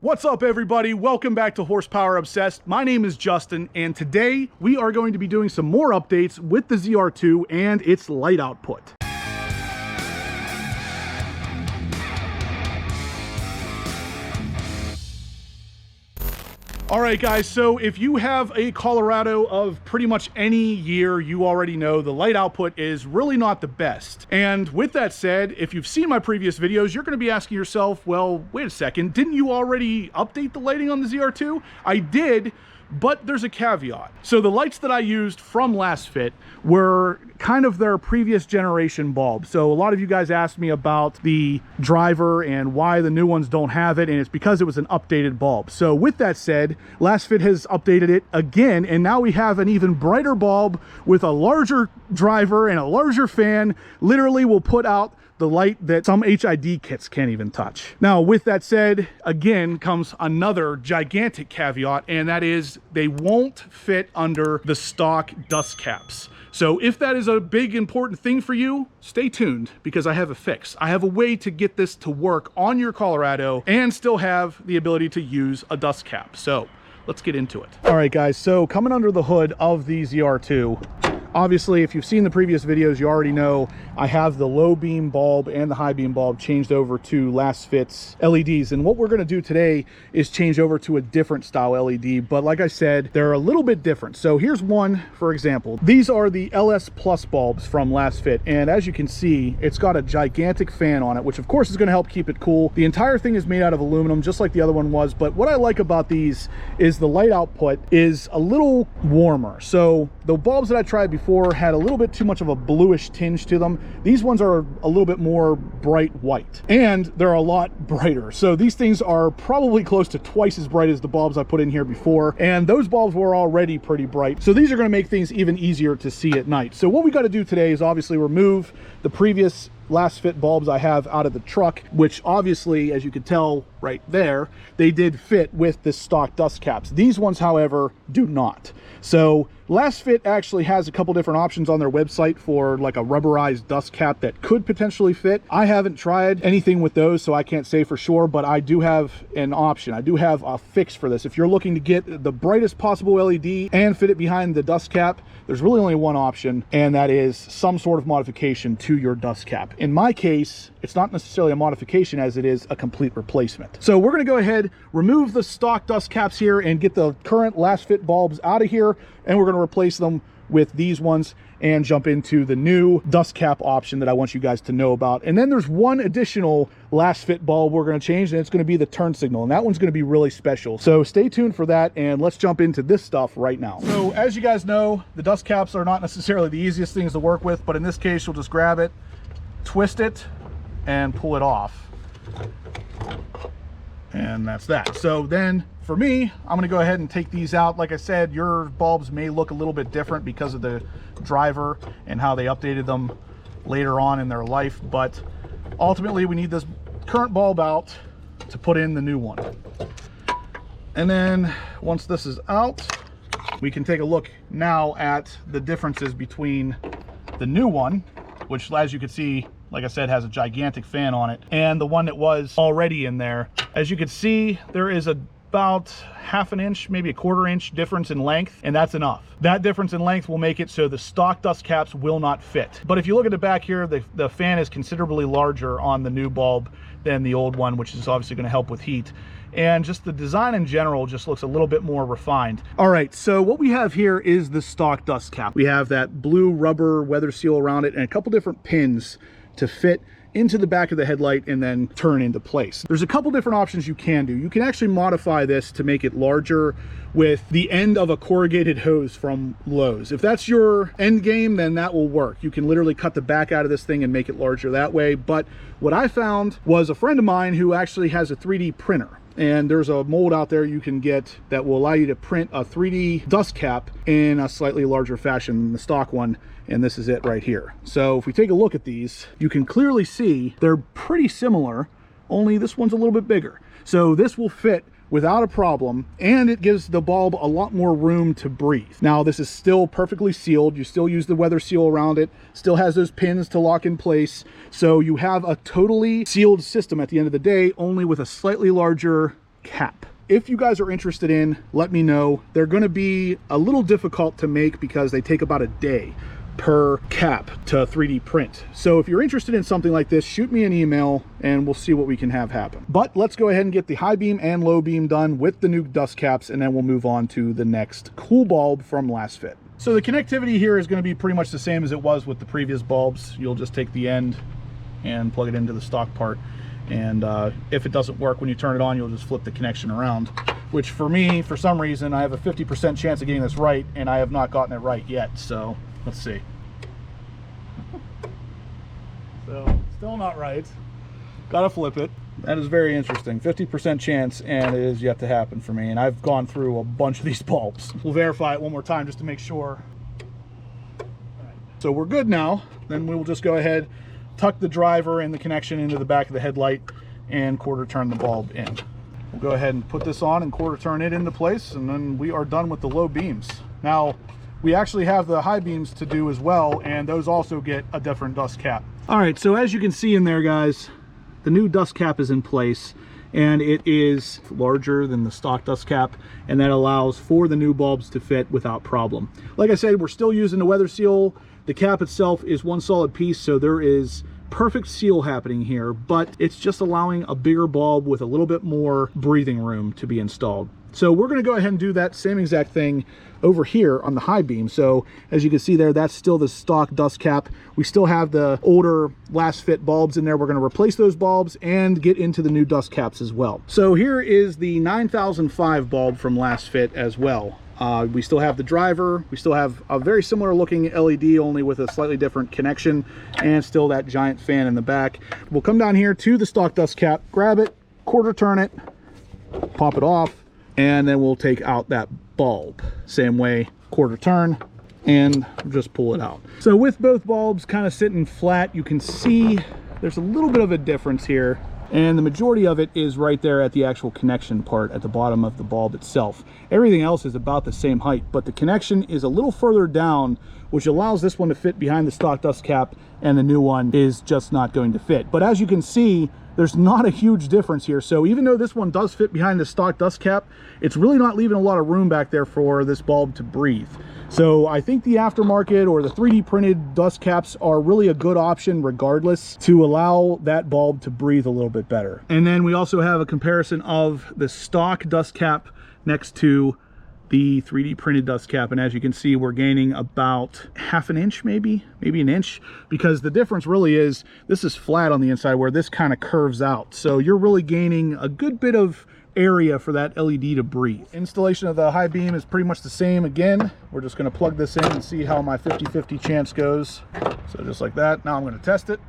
What's up, everybody? Welcome back to Horsepower Obsessed. My name is Justin, and today we are going to be doing some more updates with the ZR2 and its light output. All right, guys, so if you have a Colorado of pretty much any year, you already know the light output is really not the best. And with that said, if you've seen my previous videos, you're gonna be asking yourself, well, wait a second, didn't you already update the lighting on the ZR2? I did, but there's a caveat. So the lights that I used from Last Fit were kind of their previous generation bulb. So a lot of you guys asked me about the driver and why the new ones don't have it, and it's because it was an updated bulb. So with that said, Last Fit has updated it again, and now we have an even brighter bulb with a larger driver and a larger fan. Literally will put out the light that some HID kits can't even touch. Now, with that said, again comes another gigantic caveat, and that is they won't fit under the stock dust caps. So if that is a big important thing for you, stay tuned, because I have a fix. I have a way to get this to work on your Colorado and still have the ability to use a dust cap. So let's get into it. All right, guys, so coming under the hood of the ZR2, obviously, if you've seen the previous videos, you already know I have the low beam bulb and the high beam bulb changed over to Last Fit's LEDs. And what we're going to do today is change over to a different style LED. But like I said, they're a little bit different. So here's one, for example. These are the LS Plus bulbs from Last Fit. And as you can see, it's got a gigantic fan on it, which of course is going to help keep it cool. The entire thing is made out of aluminum, just like the other one was. But what I like about these is the light output is a little warmer. So the bulbs that I tried before had a little bit too much of a bluish tinge to them. These ones are a little bit more bright white, and they're a lot brighter. So these things are probably close to twice as bright as the bulbs I put in here before, and those bulbs were already pretty bright. So these are going to make things even easier to see at night. So what we got to do today is obviously remove the previous Last Fit bulbs I have out of the truck, which obviously, as you can tell right there, they did fit with the stock dust caps. These ones, however, do not. So Last Fit actually has a couple different options on their website for like a rubberized dust cap that could potentially fit. I haven't tried anything with those, so I can't say for sure, but I do have an option. I do have a fix for this. If you're looking to get the brightest possible LED and fit it behind the dust cap, there's really only one option, and that is some sort of modification to your dust cap. In my case, it's not necessarily a modification as it is a complete replacement. So we're going to go ahead, remove the stock dust caps here and get the current Last Fit bulbs out of here, and we're going to replace them with these ones and jump into the new dust cap option that I want you guys to know about. And then there's one additional Last Fit bulb we're going to change, and it's going to be the turn signal, and that one's going to be really special. So stay tuned for that, and let's jump into this stuff right now. So as you guys know, the dust caps are not necessarily the easiest things to work with, but in this case, you'll just grab it, twist it, and pull it off. And that's that. So then for me, I'm going to go ahead and take these out. Like I said, your bulbs may look a little bit different because of the driver and how they updated them later on in their life, but ultimately we need this current bulb out to put in the new one. And then once this is out, we can take a look now at the differences between the new one, which, as you can see, like I said, has a gigantic fan on it, and the one that was already in there. As you can see, there is about half an inch, maybe a quarter inch difference in length, and that's enough. That difference in length will make it so the stock dust caps will not fit. But if you look at the back here, the fan is considerably larger on the new bulb than the old one, which is obviously going to help with heat. And just the design in general just looks a little bit more refined. All right, so what we have here is the stock dust cap. We have that blue rubber weather seal around it and a couple different pins to fit into the back of the headlight and then turn into place. There's a couple different options you can do. You can actually modify this to make it larger with the end of a corrugated hose from Lowe's. If that's your end game, then that will work. You can literally cut the back out of this thing and make it larger that way. But what I found was a friend of mine who actually has a 3D printer. And there's a mold out there you can get that will allow you to print a 3D dust cap in a slightly larger fashion than the stock one. And this is it right here. So if we take a look at these, you can clearly see they're pretty similar, only this one's a little bit bigger. So this will fit without a problem, and it gives the bulb a lot more room to breathe. Now, this is still perfectly sealed. You still use the weather seal around it, still has those pins to lock in place. So you have a totally sealed system at the end of the day, only with a slightly larger cap. If you guys are interested in, let me know. They're going to be a little difficult to make because they take about a day per cap to 3D print. So if you're interested in something like this, shoot me an email and we'll see what we can have happen. But let's go ahead and get the high beam and low beam done with the new dust caps, and then we'll move on to the next cool bulb from last fit. So the connectivity here is going to be pretty much the same as it was with the previous bulbs. You'll just take the end and plug it into the stock part. And if it doesn't work when you turn it on, you'll just flip the connection around, which for me, for some reason, I have a 50% chance of getting this right, and I have not gotten it right yet. So let's see. So still not right. Gotta flip it. That is very interesting. 50% chance, and it is yet to happen for me. And I've gone through a bunch of these bulbs. We'll verify it one more time just to make sure. So we're good now. Then we'll just go ahead, tuck the driver and the connection into the back of the headlight, and quarter turn the bulb in. We'll go ahead and put this on and quarter turn it into place, and then we are done with the low beams. Now, we actually have the high beams to do as well, and those also get a different dust cap. All right, so as you can see in there, guys, the new dust cap is in place, and it is larger than the stock dust cap, and that allows for the new bulbs to fit without problem. Like I said, we're still using the weather seal. The cap itself is one solid piece, so there is perfect seal happening here, but it's just allowing a bigger bulb with a little bit more breathing room to be installed. So we're going to go ahead and do that same exact thing over here on the high beam. So as you can see there, that's still the stock dust cap. We still have the older last fit bulbs in there. We're going to replace those bulbs and get into the new dust caps as well. So here is the 9005 bulb from last fit as well. We still have the driver, we still have a very similar looking LED, only with a slightly different connection, and still that giant fan in the back. We'll come down here to the stock dust cap, grab it, quarter turn it, pop it off, and then we'll take out that bulb. Same way, quarter turn, and just pull it out. So with both bulbs kind of sitting flat, you can see there's a little bit of a difference here. And the majority of it is right there at the actual connection part at the bottom of the bulb itself. Everything else is about the same height, but the connection is a little further down, which allows this one to fit behind the stock dust cap, and the new one is just not going to fit. But as you can see, there's not a huge difference here. So even though this one does fit behind the stock dust cap, it's really not leaving a lot of room back there for this bulb to breathe. So I think the aftermarket or the 3D printed dust caps are really a good option regardless, to allow that bulb to breathe a little bit better. And then we also have a comparison of the stock dust cap next to the 3D printed dust cap, and as you can see, we're gaining about half an inch, maybe an inch, because the difference really is this is flat on the inside where this kind of curves out. So you're really gaining a good bit of area for that LED to breathe. Installation of the high beam is pretty much the same. Again, we're just going to plug this in and see how my 50-50 chance goes. So just like that. Now I'm going to test it.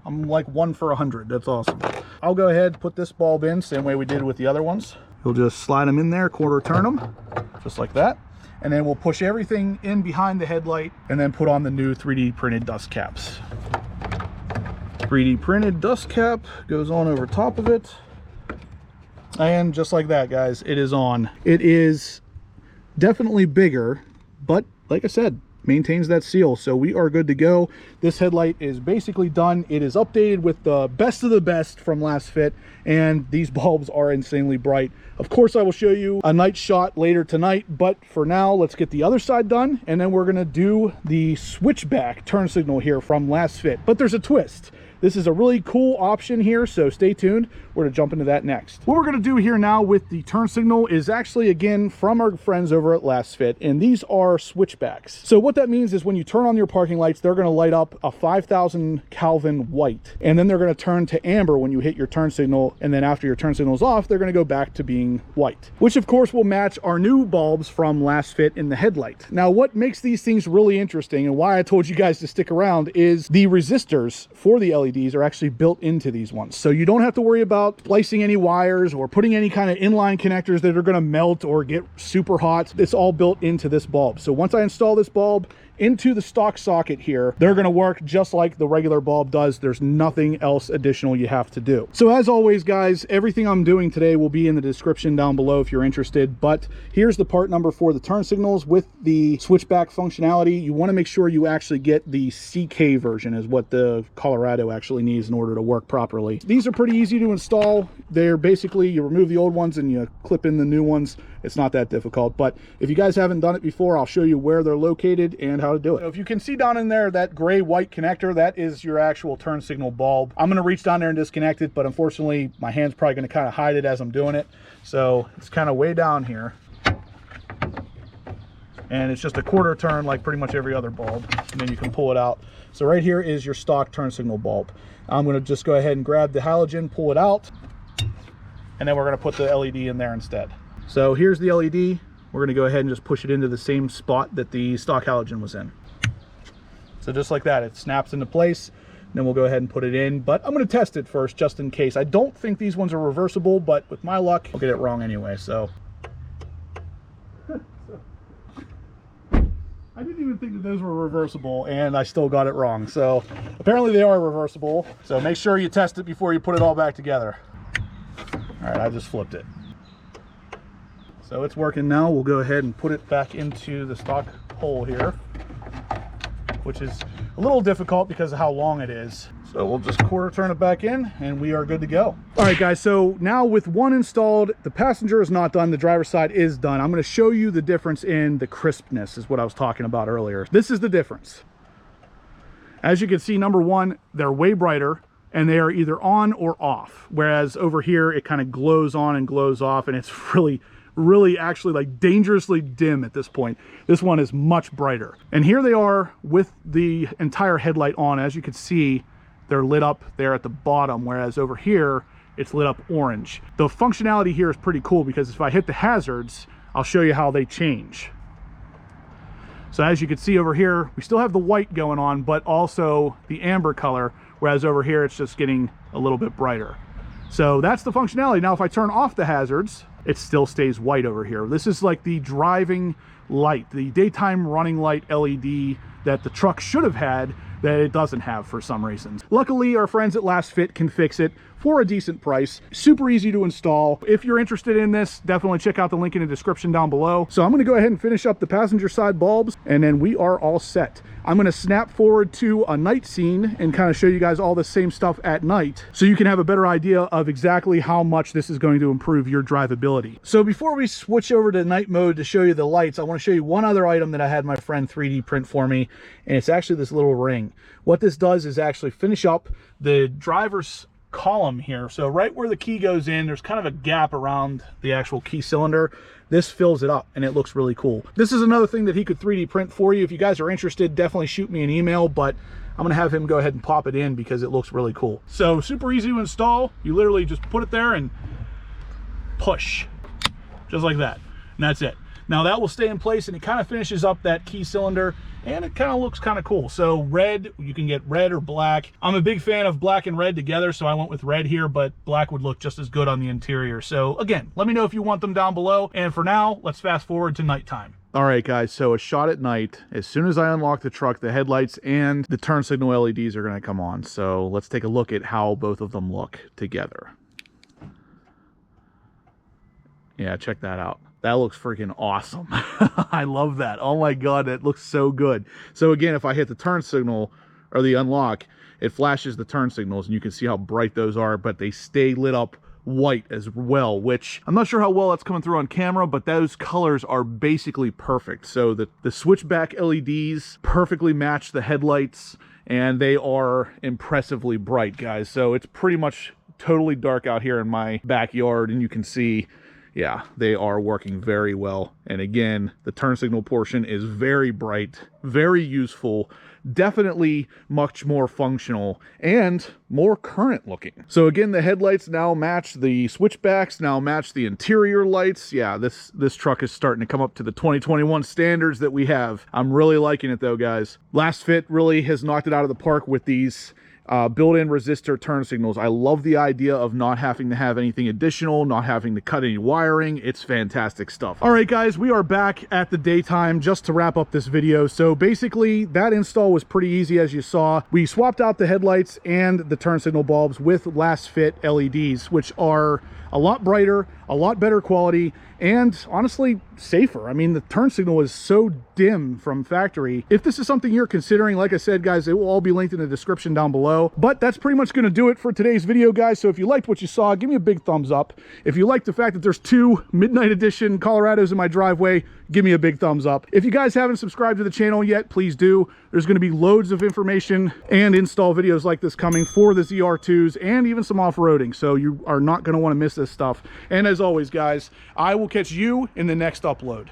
I'm like 1 for 100. That's awesome. I'll go ahead and put this bulb in same way we did with the other ones. You'll just slide them in there, quarter turn them, just like that. And then we'll push everything in behind the headlight and then put on the new 3D printed dust caps. 3D printed dust cap goes on over top of it. And just like that, guys, it is on. It is definitely bigger, but like I said, maintains that seal, so we are good to go. This headlight is basically done. It is updated with the best of the best from last fit, and these bulbs are insanely bright. Of course, I will show you a night shot later tonight, but for now, let's get the other side done, and then we're gonna do the switchback turn signal here from last fit. But there's a twist. This is a really cool option here, so stay tuned. We're gonna jump into that next. What we're gonna do here now with the turn signal is actually, again, from our friends over at Last Fit, and these are switchbacks. So what that means is when you turn on your parking lights, they're gonna light up a 5,000 Kelvin white, and then they're gonna turn to amber when you hit your turn signal, and then after your turn signal is off, they're gonna go back to being white, which of course will match our new bulbs from Last Fit in the headlight. Now, what makes these things really interesting and why I told you guys to stick around is the resistors for the LEDs are actually built into these ones. So you don't have to worry about splicing any wires or putting any kind of inline connectors that are going to melt or get super hot. It's all built into this bulb. So once I install this bulb into the stock socket here, they're going to work just like the regular bulb does. There's nothing else additional you have to do. So as always, guys, everything I'm doing today will be in the description down below if you're interested. But here's the part number for the turn signals with the switchback functionality. You want to make sure you actually get the CK version, is what the Colorado actually needs in order to work properly. These are pretty easy to install. They're basically, you remove the old ones and you clip in the new ones. It's not that difficult, but if you guys haven't done it before, I'll show you where they're located and how to do it. So if you can see down in there, that gray white connector, that is your actual turn signal bulb. I'm going to reach down there and disconnect it, but unfortunately my hand's probably going to kind of hide it as I'm doing it. So it's kind of way down here. And it's just a quarter turn like pretty much every other bulb, and then you can pull it out. So right here is your stock turn signal bulb. I'm going to just go ahead and grab the halogen, pull it out, and then we're going to put the LED in there instead. So here's the LED. We're going to go ahead and just push it into the same spot that the stock halogen was in. So just like that, it snaps into place. Then we'll go ahead and put it in, but I'm going to test it first just in case. I don't think these ones are reversible, but with my luck, I'll get it wrong anyway. So I didn't even think that those were reversible, and I still got it wrong. So apparently they are reversible. So make sure you test it before you put it all back together. All right, I just flipped it. So it's working now. We'll go ahead and put it back into the stock hole here, which is a little difficult because of how long it is. So we'll just quarter turn it back in and we are good to go. All right, guys, so now with one installed, the passenger is not done, the driver's side is done. I'm going to show you the difference in the crispness, is what I was talking about earlier. This is the difference. As you can see, number one, they're way brighter and they are either on or off. Whereas over here, it kind of glows on and glows off, and it's really actually like dangerously dim at this point. This one is much brighter. And here they are with the entire headlight on. As you can see, they're lit up there at the bottom, whereas over here, it's lit up orange. The functionality here is pretty cool because if I hit the hazards, I'll show you how they change. So as you can see over here, we still have the white going on, but also the amber color, whereas over here, it's just getting a little bit brighter. So that's the functionality. Now, if I turn off the hazards, it still stays white over here. This is like the driving light, the daytime running light LED that the truck should have had that it doesn't have for some reasons. Luckily, our friends at Last Fit can fix it for a decent price. Super easy to install. If you're interested in this, definitely check out the link in the description down below. So I'm going to go ahead and finish up the passenger side bulbs, and then we are all set. I'm going to snap forward to a night scene and kind of show you guys all the same stuff at night so you can have a better idea of exactly how much this is going to improve your drivability. So before we switch over to night mode to show you the lights, I want to show you one other item that I had my friend 3D print for me, and it's actually this little ring. What this does is actually finish up the driver's column here. So right where the key goes in, there's kind of a gap around the actual key cylinder. This fills it up and it looks really cool. This is another thing that he could 3D print for you. If you guys are interested, definitely shoot me an email, but I'm gonna have him go ahead and pop it in because it looks really cool. So super easy to install. You literally just put it there and push, just like that. And that's it. Now that will stay in place and it kind of finishes up that key cylinder, and it kind of looks kind of cool. So red, you can get red or black. I'm a big fan of black and red together, so I went with red here, but black would look just as good on the interior. So again, let me know if you want them down below. And for now, let's fast forward to nighttime. All right, guys, so a shot at night. As soon as I unlock the truck, the headlights and the turn signal LEDs are gonna come on. So let's take a look at how both of them look together. Yeah, check that out. That looks freaking awesome. I love that. Oh my God, that looks so good. So again, if I hit the turn signal or the unlock, it flashes the turn signals and you can see how bright those are, but they stay lit up white as well, which I'm not sure how well that's coming through on camera, but those colors are basically perfect. So the switchback LEDs perfectly match the headlights and they are impressively bright, guys. So it's pretty much totally dark out here in my backyard and you can see, yeah, they are working very well. And again, the turn signal portion is very bright, very useful, definitely much more functional and more current looking. So again, the headlights now match the switchbacks, now match the interior lights. Yeah, this truck is starting to come up to the 2021 standards that we have. I'm really liking it though, guys. Last Fit really has knocked it out of the park with these built-in resistor turn signals. I love the idea of not having to have anything additional, not having to cut any wiring. It's fantastic stuff. All right, guys, we are back at the daytime just to wrap up this video. So basically, that install was pretty easy, as you saw. We swapped out the headlights and the turn signal bulbs with last fit LEDs, which are a lot brighter, a lot better quality, and honestly safer. I mean, the turn signal is so dim from factory. If this is something you're considering, like I said, guys, it will all be linked in the description down below. But that's pretty much going to do it for today's video, guys. So if you liked what you saw, give me a big thumbs up. If you like the fact that there's 2 Midnight Edition Colorados in my driveway, give me a big thumbs up. If you guys haven't subscribed to the channel yet, please do. There's going to be loads of information and install videos like this coming for the ZR2s and even some off-roading. So you are not going to want to miss this stuff. And as always, guys, I will catch you in the next upload.